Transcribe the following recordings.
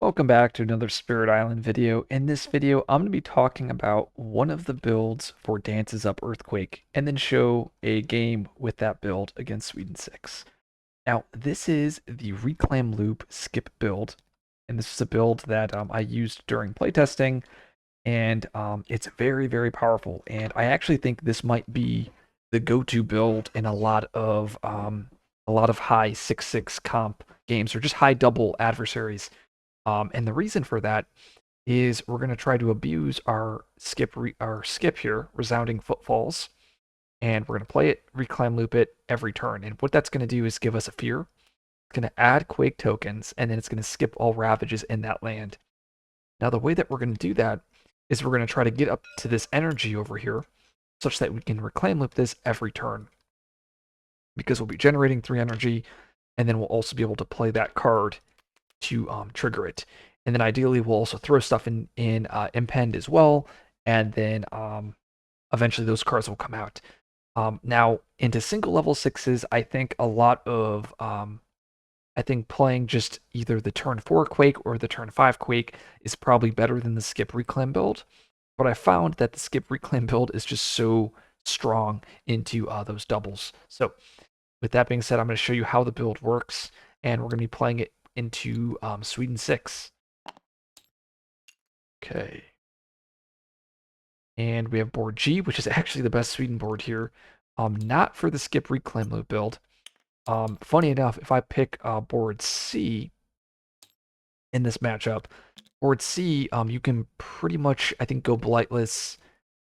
Welcome back to another Spirit Island video. In this video, I'm going to be talking about one of the builds for Dances Up Earthquake, and then show a game with that build against Sweden 6. Now, this is the Reclaim Loop skip build, and this is a build that I used during playtesting, and it's very, very powerful. And I actually think this might be the go-to build in a lot of high 6-6 comp games, or just high double adversaries. And the reason for that is we're going to try to abuse our skip here, Resounding Footfalls, and we're going to play it, reclaim loop it every turn. And what that's going to do is give us a fear. It's going to add Quake tokens, and then it's going to skip all ravages in that land. Now, the way that we're going to do that is we're going to try to get up to this energy over here, such that we can reclaim loop this every turn. Because we'll be generating 3 energy, and then we'll also be able to play that card to trigger it. And then ideally we'll also throw stuff in impend as well, and then eventually those cards will come out. Now into single level 6s, I think a lot of I think playing just either the turn 4 Quake or the turn 5 Quake is probably better than the skip reclaim build. But I found that the skip reclaim build is just so strong into those doubles. So with that being said, I'm going to show you how the build works, and we're going to be playing it into Sweden 6. Okay. And we have board G, which is actually the best Sweden board here. Not for the skip reclaim loop build. Funny enough, if I pick board C in this matchup, board C, you can pretty much, I think, go blightless.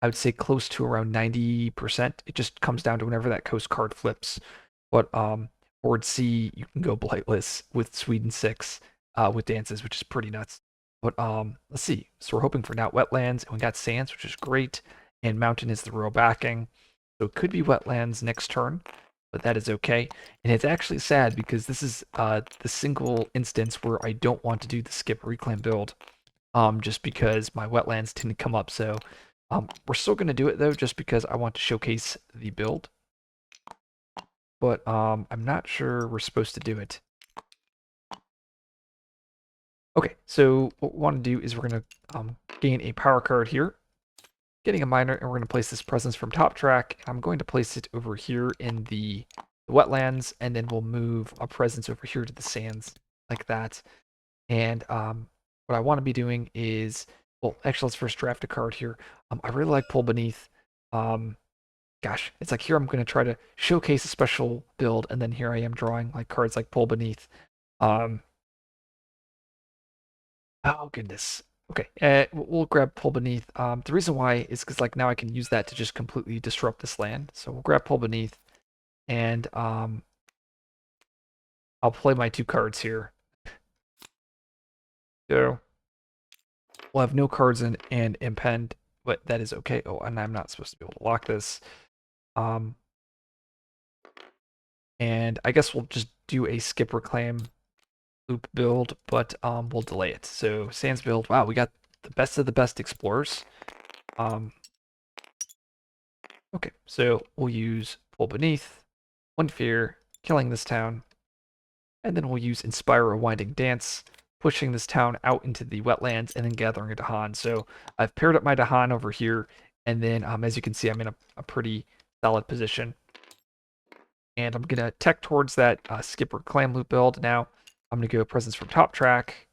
I would say close to around 90%. It just comes down to whenever that coast card flips. But board C, you can go blightless with Sweden 6 with dances, which is pretty nuts. But let's see. So we're hoping for now wetlands, and we got sands, which is great. And mountain is the royal backing. So it could be wetlands next turn, but that is okay. And it's actually sad because this is the single instance where I don't want to do the skip reclaim build, just because my wetlands tend to come up. So we're still going to do it though, just because I want to showcase the build. But I'm not sure we're supposed to do it. Okay, so what we want to do is we're going to gain a power card here, getting a miner, and we're going to place this presence from top track. I'm going to place it over here in the wetlands, and then we'll move a presence over here to the sands, like that. And what I want to be doing is, well, actually, let's first draft a card here. I really like Pull Beneath. Gosh, it's like here I'm going to try to showcase a special build, and then here I am drawing like cards like Pull Beneath. Oh goodness. Okay, we'll grab Pull Beneath. The reason why is because like now I can use that to just completely disrupt this land. So we'll grab Pull Beneath, and I'll play my 2 cards here. So we'll have no cards in and impend, but that is okay. Oh, and I'm not supposed to be able to lock this. And I guess we'll just do a skip reclaim loop build, but we'll delay it. So sands build. Wow, we got the best of the best explorers. Okay, so we'll use Pull Beneath, 1 Fear, killing this town, and then we'll use Inspire a Winding Dance, pushing this town out into the wetlands, and then gathering a Dahan. So I've paired up my Dahan over here, and then as you can see, I'm in a pretty solid position. And I'm going to tech towards that skip reclaim loop build now. I'm going to go presence from top track,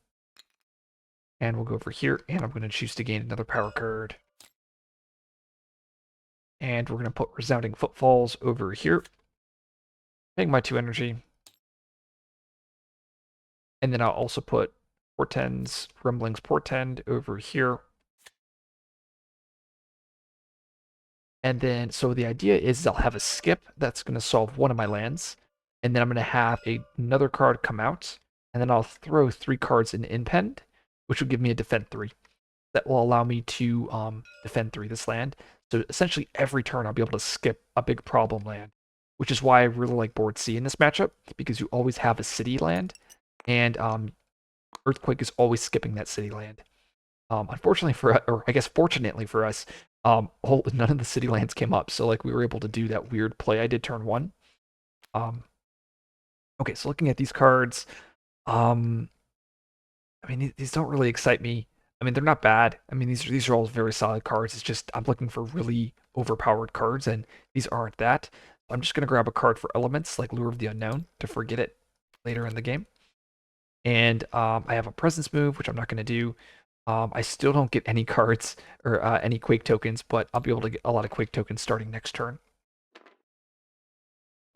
and we'll go over here, and I'm going to choose to gain another power card. And we're going to put Resounding Footfalls over here, paying my 2 energy. And then I'll also put Portend's Rumblings Portend over here. And then, so the idea is I'll have a skip that's going to solve one of my lands, and then I'm going to have another card come out, and then I'll throw 3 cards in impend, which will give me a defend 3. That will allow me to defend 3 this land. So essentially every turn I'll be able to skip a big problem land, which is why I really like board C in this matchup, because you always have a city land, and Earthquake is always skipping that city land. Unfortunately for, or I guess fortunately for us, none of the city lands came up, so like we were able to do that weird play I did turn 1. Okay, so looking at these cards, I mean, these don't really excite me. I mean, they're not bad. I mean, these are all very solid cards. It's just I'm looking for really overpowered cards, and these aren't that. I'm just gonna grab a card for elements like Lure of the Unknown to forget it later in the game. And I have a presence move, which I'm not gonna do. I still don't get any cards or any Quake tokens, but I'll be able to get a lot of Quake tokens starting next turn.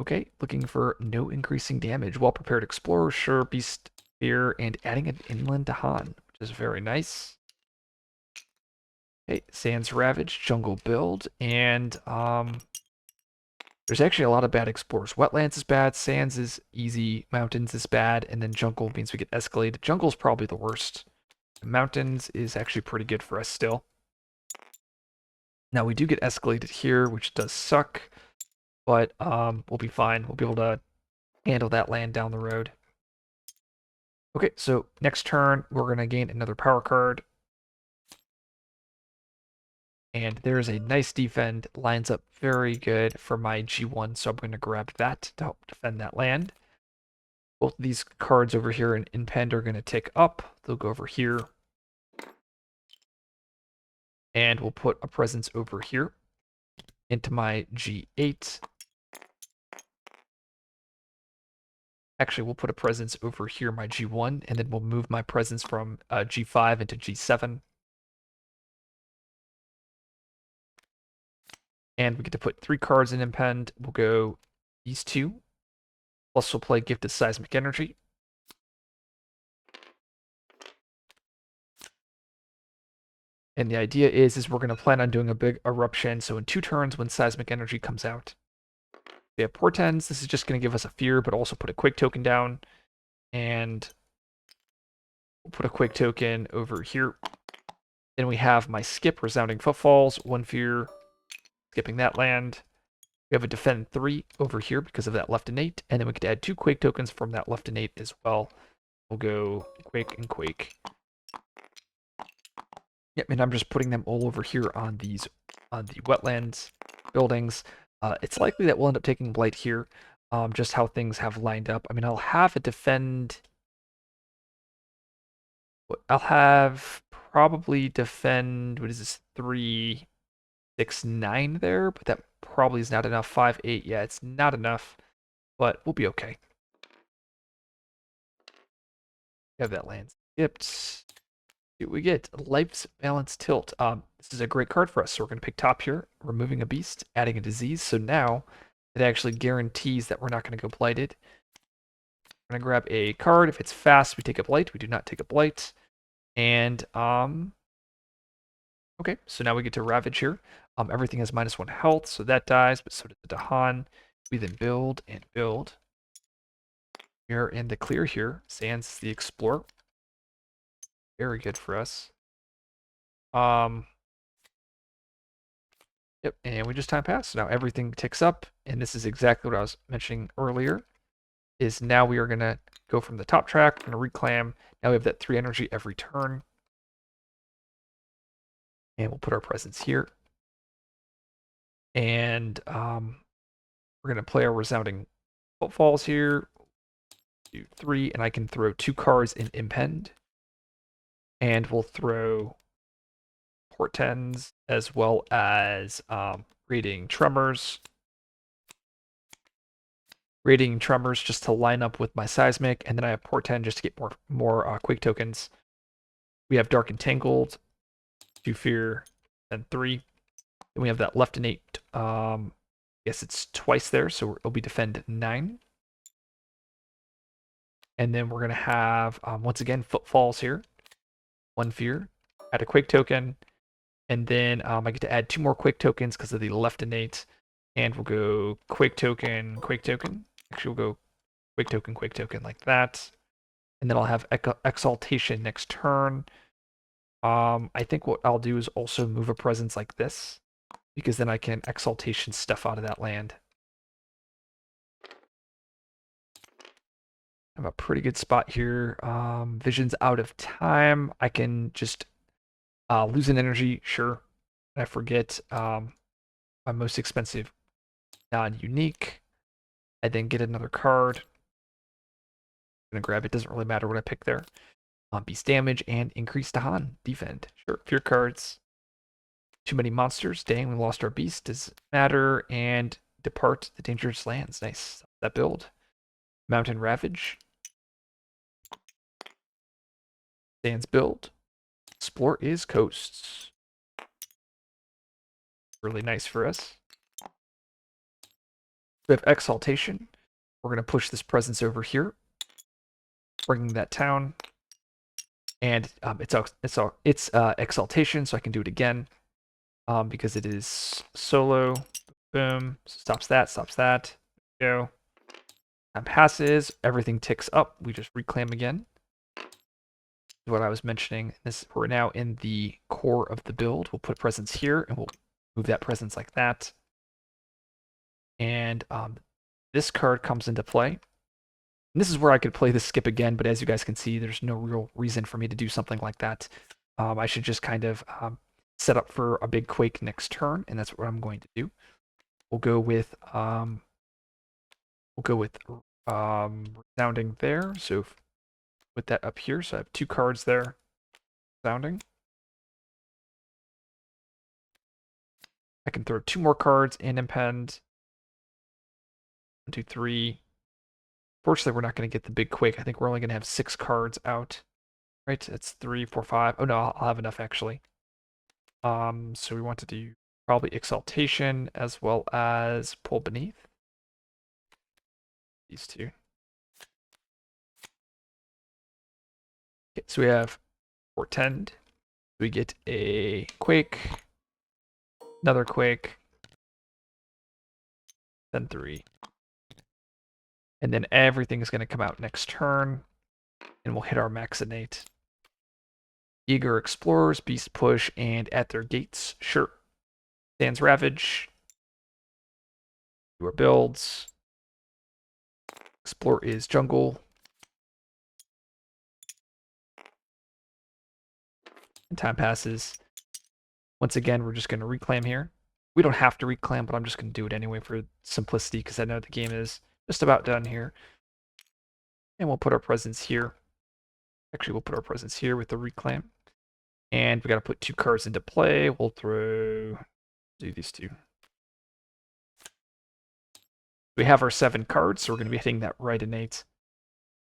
Okay, looking for no increasing damage. Well-prepared Explorer, sure, Beast Fear, and adding an Inland Dahan, which is very nice. Okay, Sands Ravage, Jungle Build, and there's actually a lot of bad Explorers. Wetlands is bad, Sands is easy, Mountains is bad, and then Jungle means we get escalated. Jungle's probably the worst. Mountains is actually pretty good for us still. Now we do get escalated here, which does suck, but we'll be fine. We'll be able to handle that land down the road. Okay, so next turn, we're going to gain another power card. And there's a nice defend, lines up very good for my G1, so I'm going to grab that to help defend that land. Both of these cards over here in Impend are going to tick up. They'll go over here. And we'll put a presence over here into my G8. Actually, we'll put a presence over here, my G1, and then we'll move my presence from G5 into G7. And we get to put 3 cards in Impend. We'll go these 2. Plus, we'll play Gifted Seismic Energy. And the idea is we're going to plan on doing a big eruption. So in 2 turns, when Seismic Energy comes out, we have Portends. This is just going to give us a fear, but also put a Quake token down. And we'll put a Quake token over here. Then we have my skip, Resounding Footfalls, 1 fear, skipping that land. We have a defend 3 over here because of that left innate, and then we could add 2 Quake tokens from that left innate as well. We'll go Quake and Quake. Yep, and I'm just putting them all over here on the wetlands buildings. It's likely that we'll end up taking Blight here, just how things have lined up. I mean, I'll have a defend. I'll have probably defend, what is this, 3, 6, 9 there, but that probably is not enough. 5, 8, yeah, it's not enough, but we'll be okay. We have that land skipped. See what we get. Life's Balance Tilt. This is a great card for us. So we're going to pick top here, removing a beast, adding a disease. So now it actually guarantees that we're not going to go blighted. We're going to grab a card. If it's fast, we take a blight. We do not take a blight. And okay, so now we get to Ravage here. Everything has -1 health, so that dies, but so does the Dahan. We then build and build. We're in the clear here. Sands the Explorer. Very good for us. Yep, and we just time pass. So now everything ticks up, and this is exactly what I was mentioning earlier. Is now we are gonna go from the top track, we're gonna reclaim. Now we have that 3 energy every turn. And we'll put our presence here. And we're gonna play our Resounding Footfalls here. 2, 3, and I can throw 2 cards in Impend. And we'll throw Portends as well as Radiating Tremors. Radiating Tremors just to line up with my Seismic, and then I have Portend just to get more Quake tokens. We have Dark Entangled, 2 fear, and 3. Then we have that left innate. Guess it's twice there, so it'll be defend 9. And then we're gonna have once again Footfalls here, 1 fear, add a Quake token, and then I get to add 2 more Quake tokens because of the left innate. And we'll go Quake token, Quake token. Actually, we'll go Quake token like that. And then I'll have Exaltation next turn. I think what I'll do is also move a presence like this, because then I can Exaltation stuff out of that land. I have a pretty good spot here. Vision's out of time. I can just lose an energy, sure. I forget my most expensive non-unique. I then get another card. I'm gonna grab it. Doesn't really matter what I pick there. beast damage, and increase Dahan defend. Sure, fear cards. Too many monsters. Dang, we lost our beast. Does matter. And depart the dangerous lands. Nice. That build. Mountain Ravage. Stands build. Explore is coasts. Really nice for us. We have Exaltation. We're going to push this presence over here. Bringing that town. And it's Exaltation, so I can do it again. Because it is solo. Boom. Stops that, stops that. Go. Time passes. Everything ticks up. We just reclaim again. What I was mentioning. We're now in the core of the build. We'll put presence here, and we'll move that presence like that. And this card comes into play. And this is where I could play the skip again, but as you guys can see, there's no real reason for me to do something like that. I should just kind of set up for a big quake next turn, and that's what I'm going to do. We'll go with resounding there. So put that up here. So I have 2 cards there. Resounding. I can throw 2 more cards and impend. 1, 2, 3. Fortunately, we're not going to get the big quake. I think we're only going to have 6 cards out. Right? That's 3, 4, 5. Oh no, I'll have enough actually. So we want to do probably Exaltation as well as Pull Beneath. These 2. Okay, so we have Portend. We get a Quake, another Quake, then 3. And then everything is going to come out next turn, and we'll hit our max innate. Eager Explorers, Beast Push, and At Their Gates. Sure. Stands Ravage. Do our builds. Explore is Jungle. And time passes. Once again, we're just going to reclaim here. We don't have to reclaim, but I'm just going to do it anyway for simplicity because I know the game is just about done here. And we'll put our presence here. Actually, we'll put our presence here with the reclaim. And we got to put 2 cards into play. We'll do these 2. We have our 7 cards, so we're going to be hitting that right innate.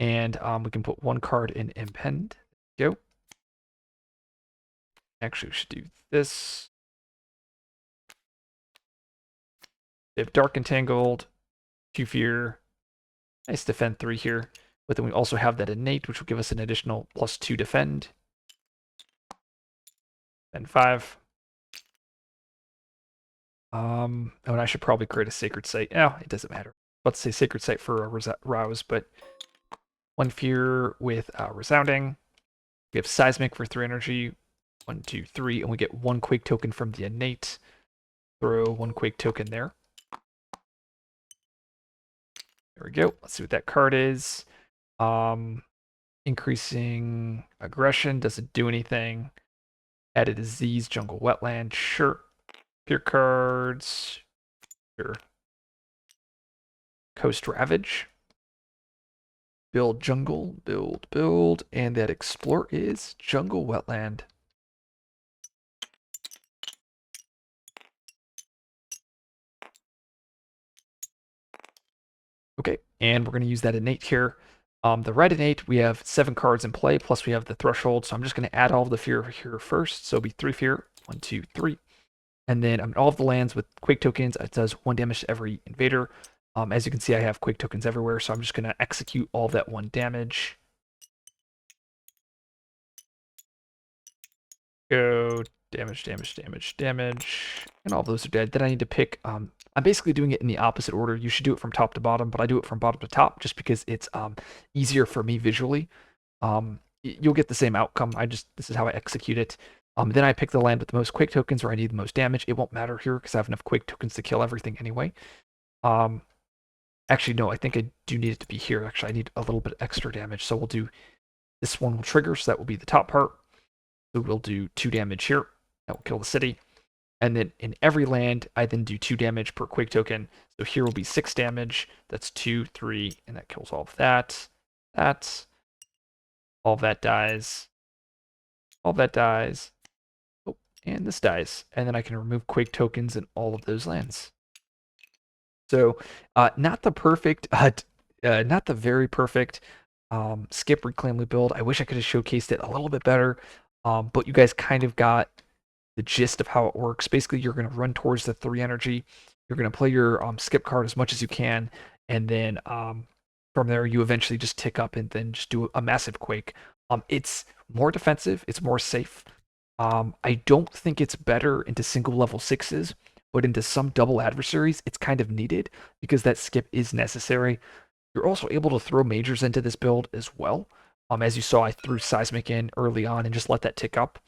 And we can put 1 card in impend. Go. Actually, we should do this. We have Dark Entangled, 2 Fear. Nice defend 3 here. But then we also have that innate, which will give us an additional +2 defend. And 5. Oh, and I should probably create a Sacred Site. Oh, it doesn't matter. Let's say Sacred Site for a Rouse, but 1 Fear with Resounding. We have Seismic for 3 energy. 1, 2, 3, and we get 1 Quake token from the innate. Throw 1 Quake token there. There we go. Let's see what that card is. Increasing aggression doesn't do anything. Add a disease, jungle, wetland. Sure. Pure cards. Sure. Coast Ravage. Build jungle, build, and that explore is jungle wetland. Okay, and we're going to use that innate here. The red innate, we have 7 cards in play, plus we have the threshold, so I'm just going to add all of the fear here first. So it'll be 3 fear, 1, 2, 3. And then all of the lands with Quake tokens, it does 1 damage to every invader. As you can see, I have Quake tokens everywhere, so I'm just going to execute all that 1 damage. Go, damage, damage, damage, damage. And all of those are dead. Then I need to pick, I'm basically doing it in the opposite order. You should do it from top to bottom, but I do it from bottom to top just because it's easier for me visually. You'll get the same outcome. This is how I execute it. Then I pick the land with the most Quake tokens where I need the most damage. It won't matter here because I have enough Quake tokens to kill everything anyway. Actually, no, I think I do need it to be here. Actually, I need a little bit extra damage. So we'll do, this one will trigger, so that will be the top part. So we'll do 2 damage here. That will kill the city. And then in every land, I then do 2 damage per Quake token. So here will be 6 damage. That's 2, 3, and that kills all of that. All of that dies. All of that dies. Oh, and this dies. And then I can remove Quake tokens in all of those lands. So, not the perfect, not the very perfect skip reclaim loop build. I wish I could have showcased it a little bit better, but you guys kind of got the gist of how it works. Basically, you're going to run towards the 3 energy. You're going to play your skip card as much as you can, and then from there, you eventually just tick up and then just do a massive quake. It's more defensive. It's more safe. I don't think it's better into single level 6s, but into some double adversaries, it's kind of needed because that skip is necessary. You're also able to throw majors into this build as well. As you saw, I threw seismic in early on and just let that tick up.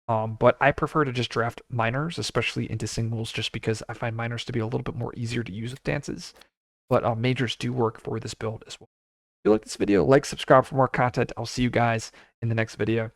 But I prefer to just draft minors, especially into singles, just because I find minors to be a little bit more easier to use with dances. But majors do work for this build as well. If you like this video, like, subscribe for more content. I'll see you guys in the next video.